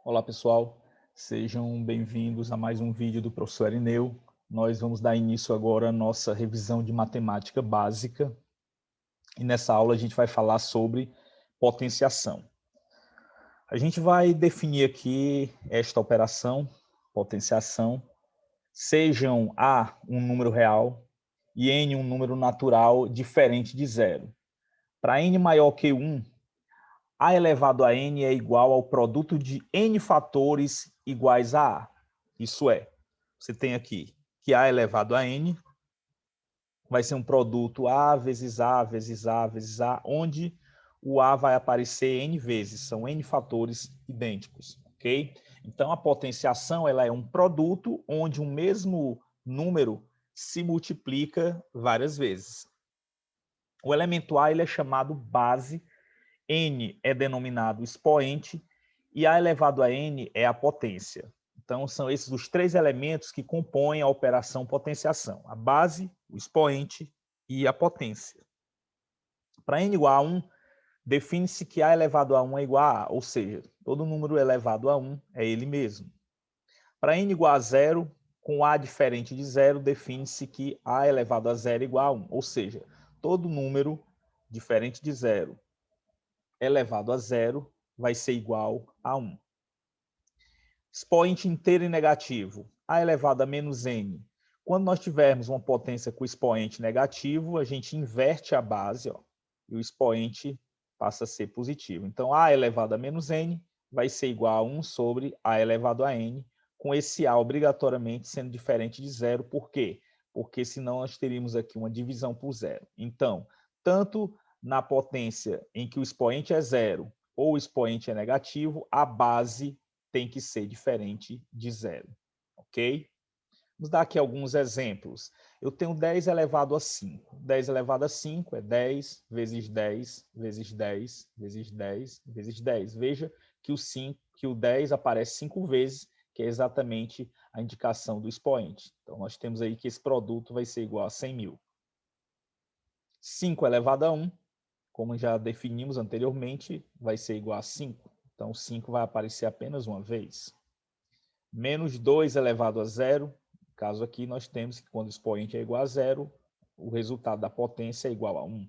Olá pessoal, sejam bem-vindos a mais um vídeo do professor Erineu. Nós vamos dar início agora à nossa revisão de matemática básica e nessa aula a gente vai falar sobre potenciação. A gente vai definir aqui esta operação, potenciação, sejam A um número real e N um número natural diferente de zero. Para N maior que 1, A elevado a N é igual ao produto de N fatores iguais a A. Isso é, você tem aqui que A elevado a N vai ser um produto A vezes A vezes A vezes A, onde o A vai aparecer N vezes, são N fatores idênticos, ok? Então, a potenciação ela é um produto onde um mesmo número se multiplica várias vezes. O elemento A ele é chamado base, N é denominado expoente e A elevado a N é a potência. Então, são esses os três elementos que compõem a operação potenciação: a base, o expoente e a potência. Para N igual a 1, define-se que A elevado a 1 é igual a A, ou seja, todo número elevado a 1 é ele mesmo. Para N igual a 0, com A diferente de 0, define-se que A elevado a 0 é igual a 1, ou seja, todo número diferente de 0 elevado a 0 vai ser igual a 1. Expoente inteiro e negativo, A elevado a menos N. Quando nós tivermos uma potência com expoente negativo, a gente inverte a base, ó, e o expoente passa a ser positivo. Então, A elevado a menos N vai ser igual a 1 sobre A elevado a N, com esse A obrigatoriamente sendo diferente de zero. Por quê? Porque senão nós teríamos aqui uma divisão por zero. Então, tanto na potência em que o expoente é zero ou o expoente é negativo, a base tem que ser diferente de zero, ok? Vamos dar aqui alguns exemplos. Eu tenho 10 elevado a 5. 10 elevado a 5 é 10 vezes 10 vezes 10 vezes 10 vezes 10. Veja que o 10 aparece 5 vezes, que é exatamente a indicação do expoente. Então, nós temos aí que esse produto vai ser igual a 100 mil. 5 elevado a 1, como já definimos anteriormente, vai ser igual a 5. Então, 5 vai aparecer apenas uma vez. Menos 2 elevado a 0. No caso aqui, nós temos que quando o expoente é igual a 0, o resultado da potência é igual a 1.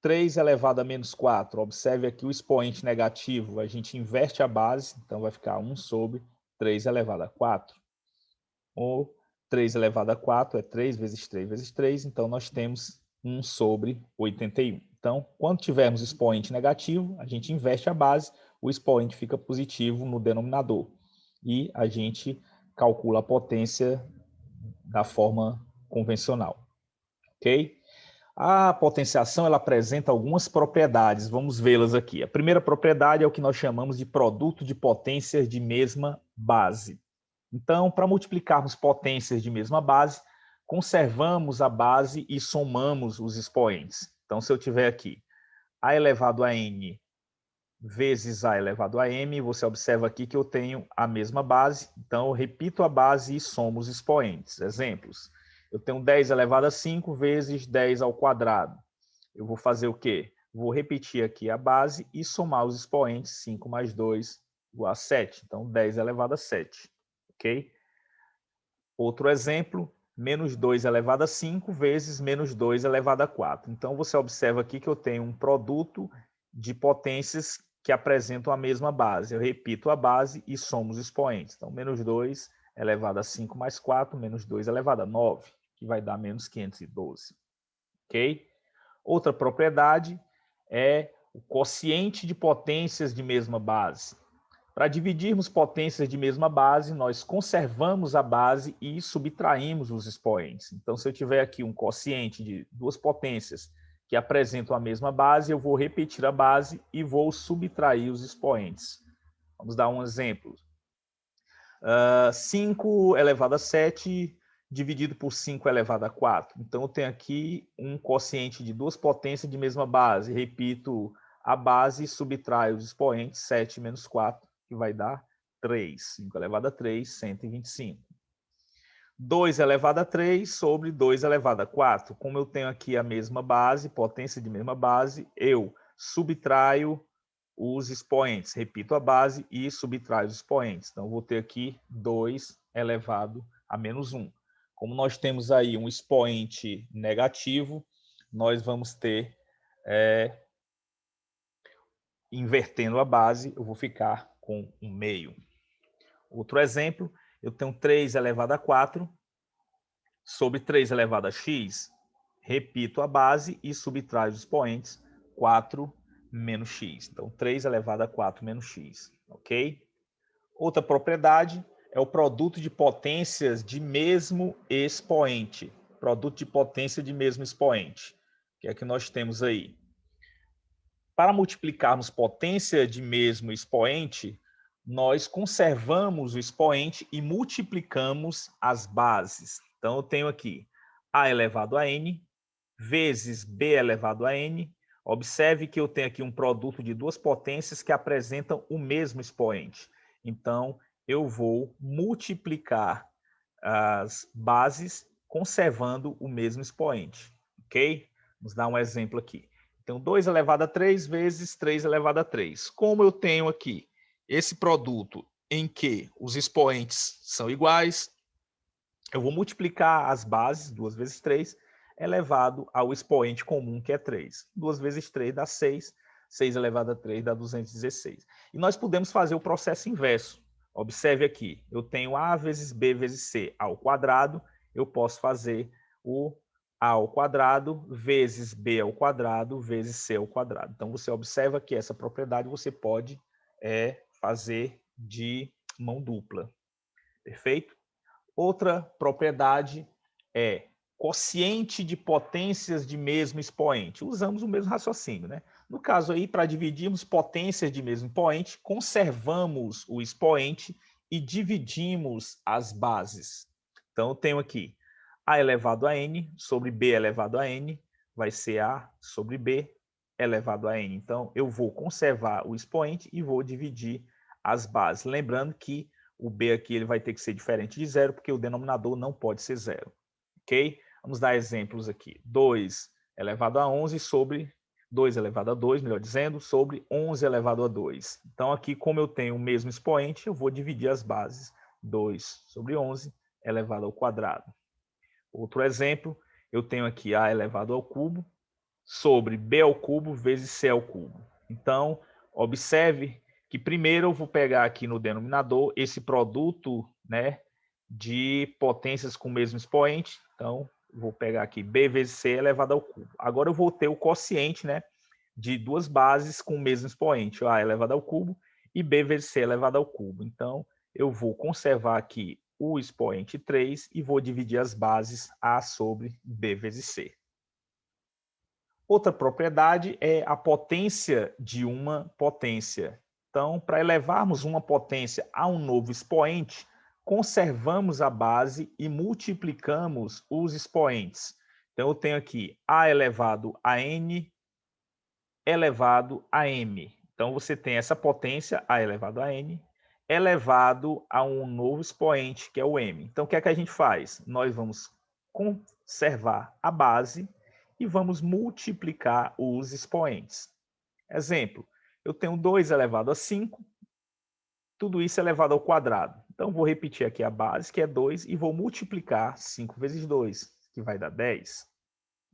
3 elevado a menos 4. Observe aqui o expoente negativo. A gente inverte a base, então vai ficar 1 sobre 3 elevado a 4. Ou 3 elevado a 4 é 3 vezes 3 vezes 3, então nós temos 1 sobre 81. Então, quando tivermos expoente negativo, a gente inverte a base, o expoente fica positivo no denominador. E a gente calcula a potência da forma convencional. Ok? A potenciação ela apresenta algumas propriedades, vamos vê-las aqui. A primeira propriedade é o que nós chamamos de produto de potências de mesma base. Então, para multiplicarmos potências de mesma base, conservamos a base e somamos os expoentes. Então, se eu tiver aqui A elevado a N vezes A elevado a M, você observa aqui que eu tenho a mesma base, então eu repito a base e somo os expoentes. Exemplos, eu tenho 10 elevado a 5 vezes 10 ao quadrado. Eu vou fazer o quê? Vou repetir aqui a base e somar os expoentes, 5 mais 2 igual a 7. Então, 10 elevado a 7, ok? Outro exemplo, menos 2 elevado a 5 vezes menos 2 elevado a 4. Então, você observa aqui que eu tenho um produto de potências que apresentam a mesma base. Eu repito a base e somo os expoentes. Então, menos 2 elevado a 5 mais 4, menos 2 elevado a 9, que vai dar menos 512. Ok? Outra propriedade é o quociente de potências de mesma base. Para dividirmos potências de mesma base, nós conservamos a base e subtraímos os expoentes. Então, se eu tiver aqui um quociente de duas potências que apresentam a mesma base, eu vou repetir a base e vou subtrair os expoentes. Vamos dar um exemplo. 5 elevado a 7 dividido por 5 elevado a 4. Então, eu tenho aqui um quociente de duas potências de mesma base. Repito a base e subtraio os expoentes, 7 menos 4, que vai dar 3. 5 elevado a 3, 125. 2 elevado a 3 sobre 2 elevado a 4. Como eu tenho aqui a mesma base, potência de mesma base, eu subtraio os expoentes. Repito a base e subtrai os expoentes. Então, eu vou ter aqui 2 elevado a menos 1. Como nós temos aí um expoente negativo, nós vamos ter, invertendo a base, eu vou ficar com 1 meio. Outro exemplo, eu tenho 3 elevado a 4 sobre 3 elevado a x. Repito a base e subtrai os expoentes, 4 menos x. Então, 3 elevado a 4 menos x, ok? Outra propriedade é o produto de potências de mesmo expoente. Produto de potência de mesmo expoente. O que é que nós temos aí? Para multiplicarmos potência de mesmo expoente, nós conservamos o expoente e multiplicamos as bases. Então, eu tenho aqui a elevado a n vezes b elevado a n. Observe que eu tenho aqui um produto de duas potências que apresentam o mesmo expoente. Então, eu vou multiplicar as bases conservando o mesmo expoente, ok? Vamos dar um exemplo aqui. Então, 2 elevado a 3 vezes 3 elevado a 3. Como eu tenho aqui esse produto em que os expoentes são iguais, eu vou multiplicar as bases, 2 vezes 3, elevado ao expoente comum, que é 3. 2 vezes 3 dá 6, 6 elevado a 3 dá 216. E nós podemos fazer o processo inverso. Observe aqui, eu tenho a vezes b vezes c ao quadrado, eu posso fazer o a ao quadrado vezes b ao quadrado vezes c ao quadrado. Então, você observa que essa propriedade você pode fazer de mão dupla. Perfeito? Outra propriedade é quociente de potências de mesmo expoente. Usamos o mesmo raciocínio, né? No caso aí, para dividirmos potências de mesmo expoente, conservamos o expoente e dividimos as bases. Então, eu tenho aqui a elevado a n sobre b elevado a n, vai ser a sobre b elevado a n. Então, eu vou conservar o expoente e vou dividir as bases. Lembrando que o b aqui ele vai ter que ser diferente de zero, porque o denominador não pode ser zero. Ok? Vamos dar exemplos aqui. 2 elevado a 11 sobre 2 elevado a 2, melhor dizendo, sobre 11 elevado a 2. Então, aqui, como eu tenho o mesmo expoente, eu vou dividir as bases. 2 sobre 11 elevado ao quadrado. Outro exemplo, eu tenho aqui a elevado ao cubo sobre b ao cubo vezes c ao cubo. Então, observe que primeiro eu vou pegar aqui no denominador esse produto, né, de potências com o mesmo expoente. Então, vou pegar aqui b vezes c elevado ao cubo. Agora eu vou ter o quociente, né, de duas bases com o mesmo expoente, a elevado ao cubo e b vezes c elevado ao cubo. Então, eu vou conservar aqui o expoente 3 e vou dividir as bases a sobre b vezes c. Outra propriedade é a potência de uma potência. Então, para elevarmos uma potência a um novo expoente, conservamos a base e multiplicamos os expoentes. Então, eu tenho aqui a elevado a n elevado a m. Então, você tem essa potência, a elevado a n, elevado a um novo expoente, que é o m. Então, o que é que a gente faz? Nós vamos conservar a base e vamos multiplicar os expoentes. Exemplo, eu tenho 2 elevado a 5, tudo isso elevado ao quadrado. Então, vou repetir aqui a base, que é 2, e vou multiplicar 5 vezes 2, que vai dar 10.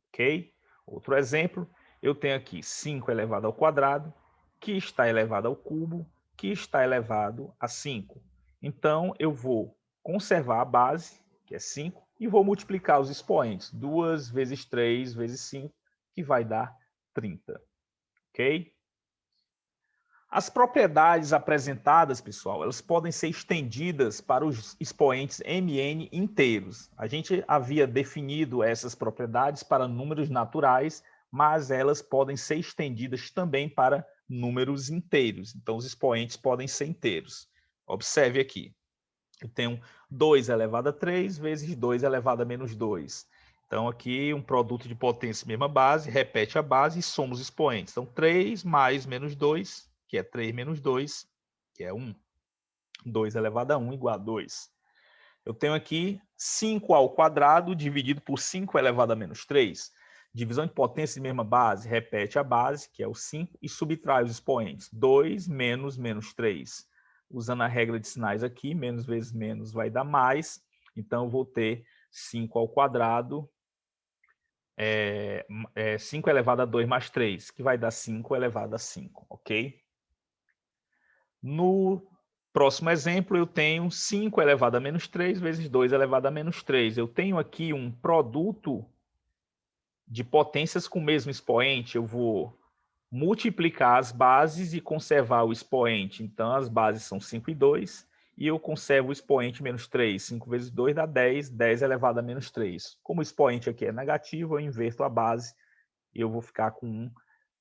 Ok? Outro exemplo, eu tenho aqui 5 elevado ao quadrado, que está elevado ao cubo, que está elevado a 5. Então, eu vou conservar a base, que é 5, e vou multiplicar os expoentes. 2 vezes 3 vezes 5, que vai dar 30. Ok? As propriedades apresentadas, pessoal, elas podem ser estendidas para os expoentes Mn inteiros. A gente havia definido essas propriedades para números naturais, mas elas podem ser estendidas também para números inteiros. Então, os expoentes podem ser inteiros. Observe aqui. Eu tenho 2 elevado a 3 vezes 2 elevado a menos 2. Então, aqui, um produto de potência mesma base, repete a base e soma os expoentes. Então, 3 mais menos 2, que é 3 menos 2, que é 1. 2 elevado a 1 igual a 2. Eu tenho aqui 5 ao quadrado dividido por 5 elevado a menos 3. Divisão de potência de mesma base, repete a base, que é o 5, e subtrai os expoentes. 2 menos menos 3. Usando a regra de sinais aqui, menos vezes menos vai dar mais. Então, eu vou ter 5 ao quadrado, 5 elevado a 2 mais 3, que vai dar 5 elevado a 5, ok? No próximo exemplo, eu tenho 5 elevado a menos 3 vezes 2 elevado a menos 3. Eu tenho aqui um produto de potências com o mesmo expoente. Eu vou multiplicar as bases e conservar o expoente. Então, as bases são 5 e 2, e eu conservo o expoente menos 3. 5 vezes 2 dá 10, 10 elevado a menos 3. Como o expoente aqui é negativo, eu inverto a base e eu vou ficar com 1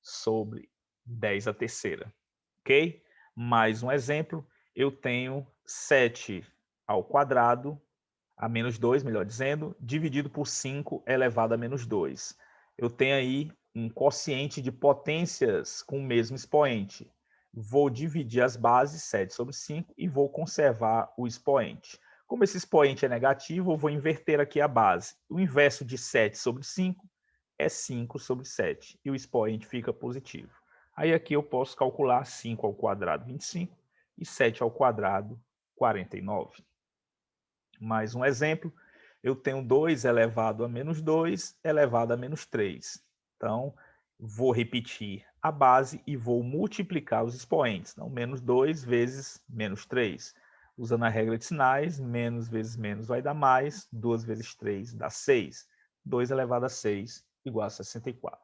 sobre 10 a terceira. Ok? Mais um exemplo, eu tenho 7 ao quadrado, a menos 2, melhor dizendo, dividido por 5 elevado a menos 2. Eu tenho aí um quociente de potências com o mesmo expoente. Vou dividir as bases, 7 sobre 5, e vou conservar o expoente. Como esse expoente é negativo, eu vou inverter aqui a base. O inverso de 7 sobre 5 é 5 sobre 7, e o expoente fica positivo. Aí aqui eu posso calcular 5 ao quadrado, 25, e 7 ao quadrado, 49. Mais um exemplo, eu tenho 2 elevado a menos 2 elevado a menos 3. Então, vou repetir a base e vou multiplicar os expoentes. Então, menos 2 vezes menos 3. Usando a regra de sinais, menos vezes menos vai dar mais, 2 vezes 3 dá 6. 2 elevado a 6 igual a 64.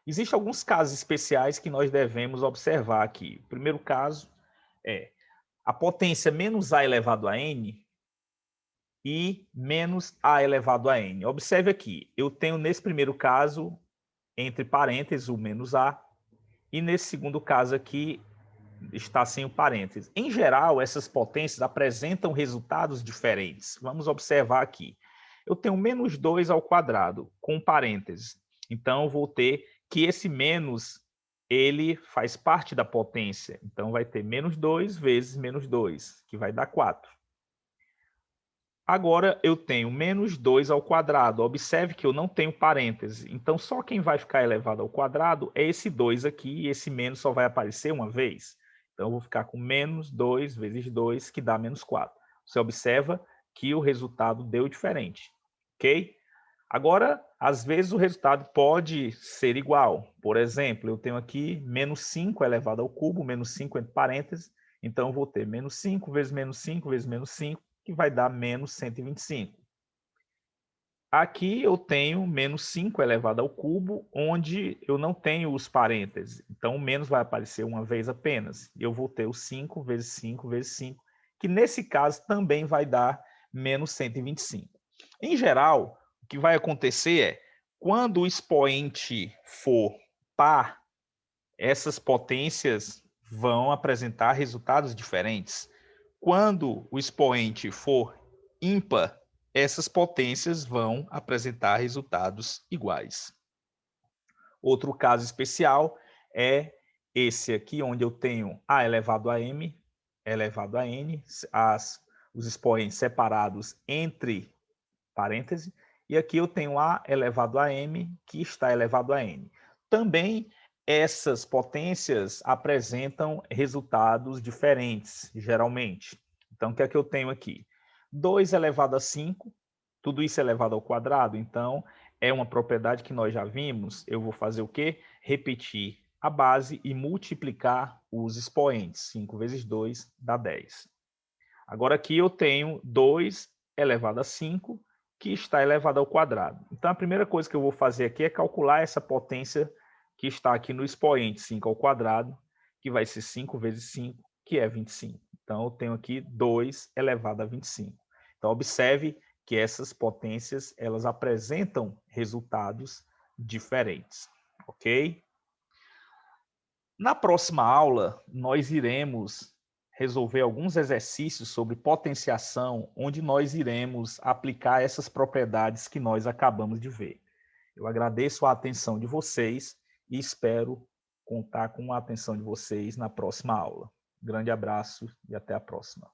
Existem alguns casos especiais que nós devemos observar aqui. O primeiro caso é a potência menos a elevado a n e menos a elevado a n. Observe aqui, eu tenho nesse primeiro caso, entre parênteses, o menos a, e nesse segundo caso aqui, está sem o parênteses. Em geral, essas potências apresentam resultados diferentes. Vamos observar aqui. Eu tenho menos 2 ao quadrado, com parênteses. Então, eu vou ter que esse menos, ele faz parte da potência. Então, vai ter menos 2 vezes menos 2, que vai dar 4. Agora, eu tenho menos 2 ao quadrado. Observe que eu não tenho parêntese. Então, só quem vai ficar elevado ao quadrado é esse 2 aqui, e esse menos só vai aparecer uma vez. Então, eu vou ficar com menos 2 vezes 2, que dá menos 4. Você observa que o resultado deu diferente, ok? Agora, às vezes o resultado pode ser igual. Por exemplo, eu tenho aqui menos 5 elevado ao cubo, menos 5 entre parênteses. Então, eu vou ter menos 5 vezes menos 5 vezes menos 5, que vai dar menos 125. Aqui eu tenho menos 5 elevado ao cubo, onde eu não tenho os parênteses. Então, o menos vai aparecer uma vez apenas. E eu vou ter o 5 vezes 5 vezes 5, que nesse caso também vai dar menos 125. Em geral, o que vai acontecer é, quando o expoente for par, essas potências vão apresentar resultados diferentes. Quando o expoente for ímpar, essas potências vão apresentar resultados iguais. Outro caso especial é esse aqui, onde eu tenho a elevado a m elevado a n, os expoentes separados entre parênteses, e aqui eu tenho a elevado a m, que está elevado a n. Também essas potências apresentam resultados diferentes, geralmente. Então, o que é que eu tenho aqui? 2 elevado a 5, tudo isso elevado ao quadrado, então é uma propriedade que nós já vimos. Eu vou fazer o quê? Repetir a base e multiplicar os expoentes. 5 vezes 2 dá 10. Agora aqui eu tenho 2 elevado a 5, que está elevado ao quadrado. Então, a primeira coisa que eu vou fazer aqui é calcular essa potência que está aqui no expoente, 5 ao quadrado, que vai ser 5 vezes 5, que é 25. Então, eu tenho aqui 2 elevado a 25. Então, observe que essas potências, elas apresentam resultados diferentes, ok? Na próxima aula, nós iremos resolver alguns exercícios sobre potenciação, onde nós iremos aplicar essas propriedades que nós acabamos de ver. Eu agradeço a atenção de vocês e espero contar com a atenção de vocês na próxima aula. Grande abraço e até a próxima.